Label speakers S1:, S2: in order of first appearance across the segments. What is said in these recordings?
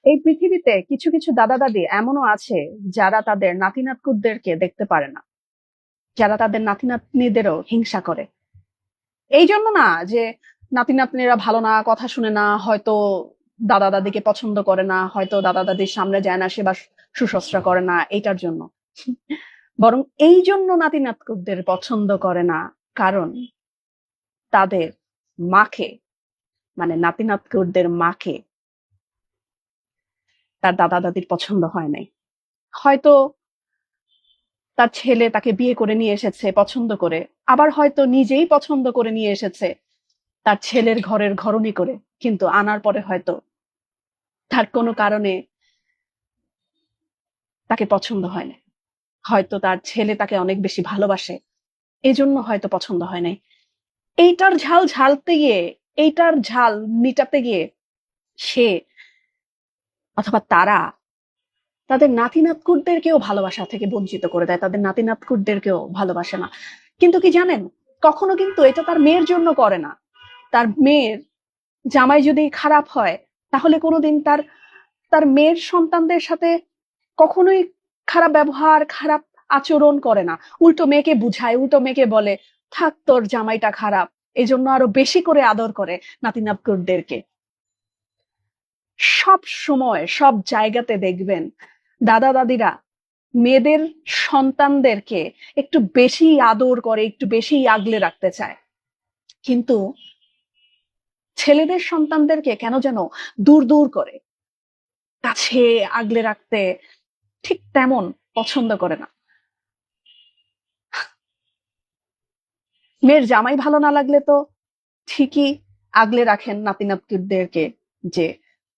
S1: এই পৃথিবীতে কিছু কিছু দাদা দাদি এমনও আছে যারা তাদের নাতি নাতকুদেরকে দেখতে পারে না, যারা তাদের নাতি নাতনিদেরও হিংসা করে। এই জন্য না যে নাতি নাতনিরা ভালো না, কথা শুনে না, হয়তো দাদা দাদিকে পছন্দ করে না, হয়তো দাদা দাদির সামনে যায় না সে, বা সুশ্রুষা করে না, এইটার জন্য। বরং এই জন্য নাতি নাতকুদের পছন্দ করে না, কারণ তাদের মাকে, মানে নাতি নাতকুদের মাকে তার দাদা দাদির পছন্দ হয় নাই। হয়তো তার ছেলে তাকে বিয়ে করে নিয়ে এসেছে পছন্দ করে, আবার হয়তো নিজেই পছন্দ করে নিয়ে এসেছে তার ছেলের ঘরের ঘরণী করে, কিন্তু আনার পরে হয়তো তার কোনো কারণে তাকে পছন্দ হয় না, হয়তো তার ছেলে তাকে অনেক বেশি ভালোবাসে, এজন্য হয়তো পছন্দ হয় নাই। এইটার ঝাল ঝালতে গিয়ে, এইটার ঝাল মিটাতে গিয়ে সে অথবা তারা তাদের নাতি নাতকুদেরকেও ভালোবাসা থেকে বঞ্চিত করে দেয়, তাদের নাতি নাতকুদেরকেও ভালোবাসে না। কিন্তু কি জানেন, কখনো কিন্তু এটা তার মেয়ের জন্য করে না। তার মেয়ের জামাই যদি খারাপ হয়, তাহলে কোনোদিন তার তার মেয়ের সন্তানদের সাথে কখনোই খারাপ ব্যবহার, খারাপ আচরণ করে না। উল্টো মেয়েকে বুঝায়, উল্টো মেয়েকে বলে থাক তোর জামাইটা খারাপ, এজন্য আরো বেশি করে আদর করে নাতি নাতকুদেরকে। সব সময় সব জায়গাতে দেখবেন দাদা দাদিরা মেয়েদের সন্তানদেরকে একটু বেশি আদর করে, একটু বেশি আগলে রাখতে চায়, কিন্তু ছেলেদের সন্তানদেরকে কেন যেন দূর দূর করে, কাছে আগলে রাখতে ঠিক তেমন পছন্দ করে না। মেয়ের জামাই ভালো না লাগলে তো ঠিকই আগলে রাখেন নাতি নাতনিদেরকে, যে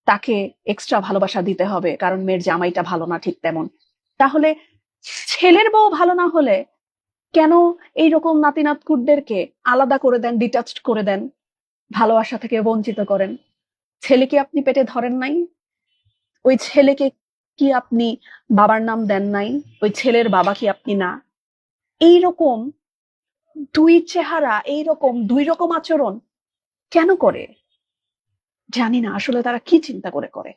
S1: তাকে এক্সট্রা ভালোবাসা দিতে হবে কারণ মেয়ের জামাইটা ভালো না, ঠিক তেমন। তাহলে ছেলের বউ ভালো না হলে কেন এইরকম নাতি নাতকুদেরকে আলাদা করে দেন, ডিটাচড করে দেন, ভালোবাসা থেকে বঞ্চিত করেন? ছেলেকে আপনি পেটে ধরেন নাই? ওই ছেলেকে কি আপনি বাবার নাম দেন নাই? ওই ছেলের বাবা কি আপনি না? এইরকম দুই চেহারা, এইরকম দুই রকম আচরণ কেন করে? জানি না আসলে তারা কি চিন্তা করে করে।